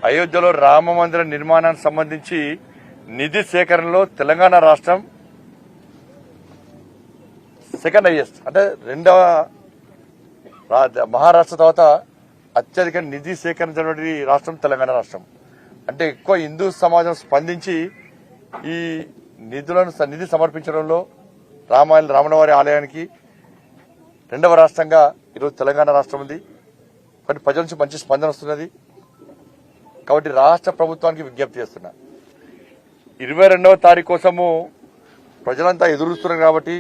అయోధ్యలో రామ మందిర నిర్మాణానికి సంబంధించి నిధి సేకరణలో తెలంగాణ రాష్ట్రం సెకండ్ హైయెస్ట్, అంటే రెండవ మహారాష్ట్ర తర్వాత అత్యధిక నిధి సేకరించినటువంటి రాష్ట్రం తెలంగాణ రాష్ట్రం. అంటే ఎక్కువ హిందూ సమాజం స్పందించి ఈ నిధి సమర్పించడంలో రాములవారి ఆలయానికి రెండవ రాష్ట్రంగా ఈరోజు తెలంగాణ రాష్ట్రం ఉంది. కాబట్టి ప్రజల నుంచి మంచి స్పందన వస్తున్నది. కాబట్టి రాష్ట్ర ప్రభుత్వానికి విజ్ఞప్తి చేస్తున్నా, 22వ తారీఖు కోసము ప్రజలంతా ఎదురుస్తున్నారు. కాబట్టి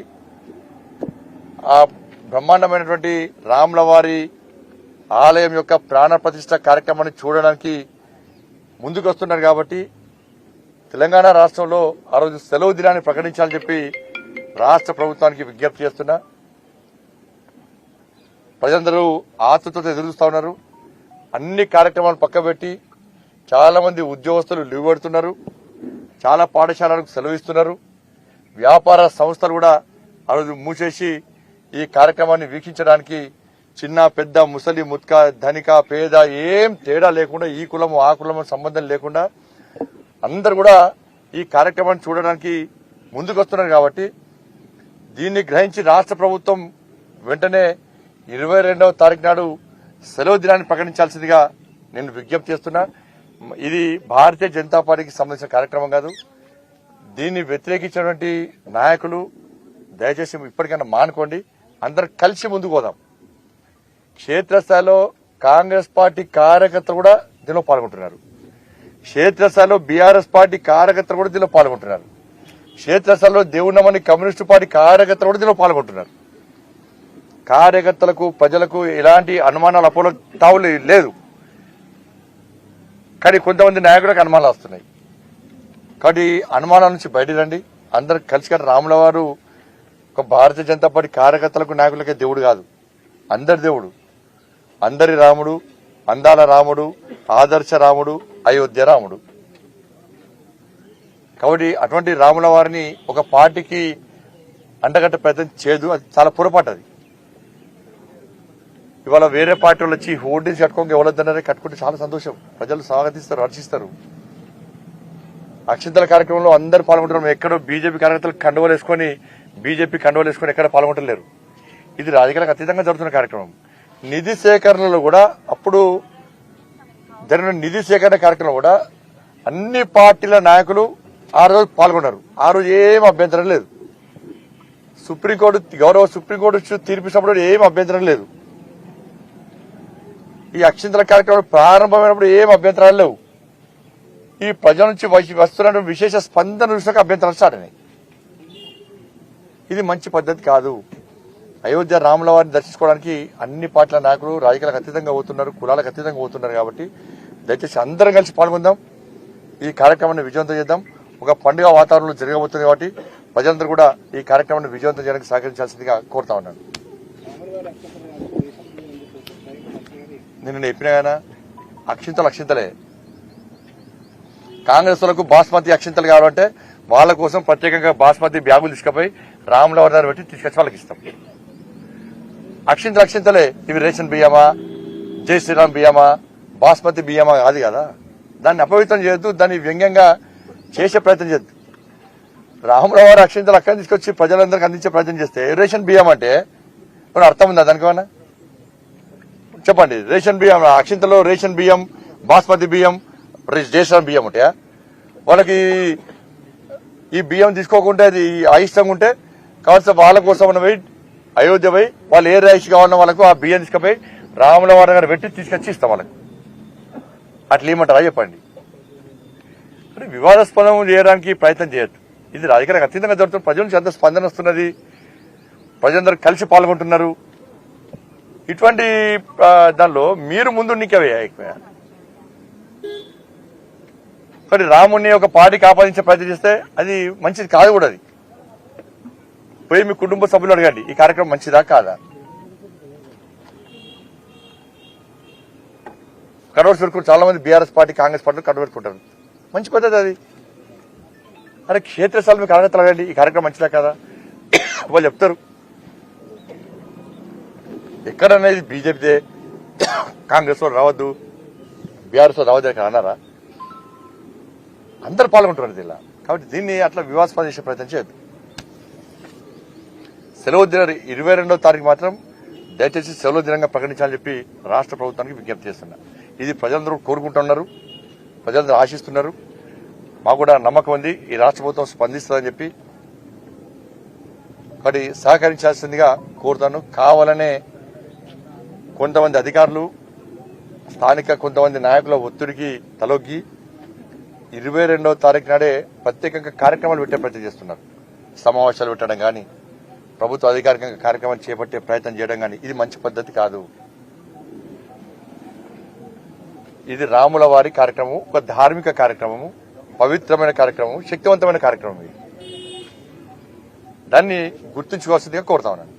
ఆ బ్రహ్మాండమైనటువంటి రాములవారి ఆలయం యొక్క ప్రాణ ప్రతిష్ఠ కార్యక్రమాన్ని చూడడానికి ముందుకు వస్తున్నారు. కాబట్టి తెలంగాణ రాష్ట్రంలో ఆ రోజు సెలవు దినాన్ని ప్రకటించాలని చెప్పి రాష్ట్ర ప్రభుత్వానికి విజ్ఞప్తి చేస్తున్నా. ప్రజలందరూ ఆతృతతో ఎదురుస్తూ ఉన్నారు. అన్ని కార్యక్రమాలు పక్కబెట్టి చాలా మంది ఉద్యోగస్తులు లీవ్ పెడుతున్నారు, చాలా పాఠశాలలకు సెలవిస్తున్నారు. వ్యాపార సంస్థలు కూడా ఆ రోజు మూసేసి ఈ కార్యక్రమాన్ని వీక్షించడానికి చిన్న పెద్ద ముసలి ముత్క ధనిక పేద ఏం తేడా లేకుండా, ఈ కులము ఆ కులము సంబంధం లేకుండా అందరు కూడా ఈ కార్యక్రమాన్ని చూడడానికి ముందుకు వస్తున్నారు. కాబట్టి దీన్ని గ్రహించి రాష్ట్ర ప్రభుత్వం వెంటనే 22వ తారీఖు నాడు సెలవు దినాన్ని ప్రకటించాల్సిందిగా నేను విజ్ఞప్తి చేస్తున్నా. ఇది భారతీయ జనతా పార్టీకి సంబంధించిన కార్యక్రమం కాదు. దీన్ని వ్యతిరేకించినటువంటి నాయకులు దయచేసి ఇప్పటికైనా మానుకోండి. అందరు కలిసి ముందుకు పోదాం. క్షేత్రస్థాయిలో కాంగ్రెస్ పార్టీ కార్యకర్తలు కూడా దీనిలో పాల్గొంటున్నారు. క్షేత్రస్థాయిలో బీఆర్ఎస్ పార్టీ కార్యకర్తలు కూడా దీనిలో పాల్గొంటున్నారు. క్షేత్రస్థాయిలో దేవున్నమని కమ్యూనిస్టు పార్టీ కార్యకర్తలు కూడా దీనిలో పాల్గొంటున్నారు. కార్యకర్తలకు ప్రజలకు ఎలాంటి అనుమానాలు అపోలో తావు లేదు. కానీ కొంతమంది నాయకులకు అనుమానాలు వస్తున్నాయి. కాబట్టి అనుమానాల నుంచి బయట రండి. అందరు కలిసి రాములవారు ఒక భారతీయ జనతా పార్టీ కార్యకర్తలకు నాయకులకే దేవుడు కాదు, అందరి దేవుడు, అందరి రాముడు, అందాల రాముడు, ఆదర్శ రాముడు, అయోధ్య రాముడు. కాబట్టి అటువంటి రాముల వారిని ఒక పార్టీకి అంటగట్టే ప్రయత్నం చేయదు. అది చాలా పొరపాటు. అది ఇవాళ వేరే పార్టీ వాళ్ళు వచ్చి హోర్డింగ్స్ కట్టుకోక ఎవరొద్దన్నారే కట్టుకుంటే చాలా సంతోషం. ప్రజలు స్వాగతిస్తారు, హర్షిస్తారు. అక్షింతల కార్యక్రమంలో అందరు పాల్గొంటున్నారు. ఎక్కడో బీజేపీ కార్యకర్తలు కండువలు వేసుకొని ఎక్కడ పాల్గొంటలేరు. ఇది రాజకీయాలకు అతీతంగా జరుగుతున్న కార్యక్రమం. నిధి సేకరణలో కూడా అప్పుడు జరిగిన నిధి సేకరణ కార్యక్రమంలో కూడా అన్ని పార్టీల నాయకులు ఆ రోజు పాల్గొన్నారు. ఆ రోజు ఏం అభ్యంతరం లేదు. గౌరవ సుప్రీంకోర్టు తీర్పిచ్చినప్పుడు ఏం అభ్యంతరం లేదు. ఈ అక్షింతల కార్యక్రమం ప్రారంభమైనప్పుడు ఏం అభ్యంతరాలు లేవు. ఈ ప్రజల నుంచి వస్తున్న విశేష స్పందన చూసాక అభ్యంతరాలు స్టార్ట్ అయినాయి. ఇది మంచి పద్ధతి కాదు. అయోధ్య రాముల వారిని దర్శించుకోవడానికి అన్ని పార్టీల నాయకులు రాజకీయాలకు అతీతంగా పోతున్నారు, కులాలకు అతీతంగా పోతున్నారు. కాబట్టి దయచేసి అందరం కలిసి పాల్గొందాం. ఈ కార్యక్రమాన్ని విజయవంతం చేద్దాం. ఒక పండుగ వాతావరణంలో జరగబోతుంది. కాబట్టి ప్రజలందరూ కూడా ఈ కార్యక్రమాన్ని విజయవంతం చేయడానికి సహకరించాల్సిందిగా కోరుతా ఉన్నాను. నేను చెప్పినా కదా, అక్షింతలే. కాంగ్రెస్ వాళ్ళకు బాస్మతి అక్షింతలు కావాలంటే వాళ్ళ కోసం ప్రత్యేకంగా బాస్మతి బ్యాగులు తీసుకుపోయి రాముల వారి దగ్గర పెట్టి తీసుకొచ్చి వాళ్ళకి ఇస్తాం. అక్షింతలే. ఇవి రేషన్ బియ్యమా, జై శ్రీరామ్ బియ్యమా, బాస్మతి బియ్యమా కాదు కదా. దాన్ని అపవిత్రం చేయొద్దు, దాన్ని వ్యంగ్యంగా చేసే ప్రయత్నం చేయొద్దు. రాముల వారి అక్షింతలు అక్కడ తీసుకొచ్చి ప్రజలందరికీ అందించే ప్రయత్నం చేస్తే రేషన్ బియ్యం అంటే అర్థం ఉందా దానికేమన్నా? చెప్పండి. రేషన్ బియ్యం అక్షింతలో రేషన్ బియ్యం, బాస్మతి బియ్యం, జై శ్రీరామ్ బియ్యం ఉంటాయా? వాళ్ళకి ఈ బియ్యం తీసుకోకుంటే అది అయిష్టంగా ఉంటే కావాల్సిన వాళ్ళ కోసం పోయి అయోధ్య పోయి వాళ్ళు ఏ రైస్ కావాలన్న వాళ్ళకు ఆ బియ్యం తీసుకుపోయి రాముల వారి దగ్గర పెట్టి తీసుకొచ్చి ఇస్తాం వాళ్ళకి. అట్లా ఏమంటారా చెప్పండి. వివాదాస్పదం చేయడానికి ప్రయత్నం చేయొద్దు. ఇది రాజకీయాలకు అత్యంతంగా జరుగుతుంది. ప్రజల నుంచి ఎంత స్పందన వస్తున్నది, ప్రజలందరూ కలిసి పాల్గొంటున్నారు. ఇటువంటి దానిలో మీరు ముందు నీకవే కానీ రాముడిని ఒక పార్టీకి ఆపాదించే ప్రయత్నం చేస్తే అది మంచిది కాదు కూడా. అది పోయి మీ కుటుంబ సభ్యులు అడగండి, ఈ కార్యక్రమం మంచిదా కాదా. కడవరు పెట్టుకుంటారు చాలా మంది. బీఆర్ఎస్ పార్టీ, కాంగ్రెస్ పార్టీ కడవ పెట్టుకుంటారు. మంచి పద్ధతి అది. అరే క్షేత్రస్థాయిలో మీకు కార్యకర్తలు అడగండి, ఈ కార్యక్రమం మంచిదా కాదా వాళ్ళు చెప్తారు. ఎక్కడనేది బీజేపీదే, కాంగ్రెస్ వాళ్ళు రావద్దు, బీఆర్ఎస్ రావు దగ్గర అన్నారా? అందరు పాల్గొంటున్నారు దీనిలో. కాబట్టి దీన్ని అట్లా వివాదాస్పదం చేసే ప్రయత్నం చేయొద్దు. సెలవు దిన 22వ తారీఖు మాత్రం దయచేసి సెలవు దినంగా ప్రకటించాలని చెప్పి రాష్ట్ర ప్రభుత్వానికి విజ్ఞప్తి చేస్తున్నా. ఇది ప్రజలందరూ కోరుకుంటున్నారు, ప్రజలందరూ ఆశిస్తున్నారు. మాకు కూడా నమ్మకం ఉంది ఈ రాష్ట్ర ప్రభుత్వం స్పందిస్తుందని చెప్పి. కాబట్టి సహకరించాల్సిందిగా కోరుతాను. కావాలనే కొంతమంది అధికారులు, స్థానిక కొంతమంది నాయకుల ఒత్తిడికి తలొగ్గి 22వ తారీఖు నాడే ప్రత్యేకంగా కార్యక్రమాలు పెట్టే ప్రయత్నం చేస్తున్నారు. సమావేశాలు పెట్టడం కానీ, ప్రభుత్వ అధికారికంగా కార్యక్రమాలు చేపట్టే ప్రయత్నం చేయడం కానీ ఇది మంచి పద్ధతి కాదు. ఇది రాముల వారి కార్యక్రమం, ఒక ధార్మిక కార్యక్రమము, పవిత్రమైన కార్యక్రమం, శక్తివంతమైన కార్యక్రమం. ఇది దాన్ని గుర్తుంచుకోవాల్సిందిగా కోరుతా ఉన్నాను.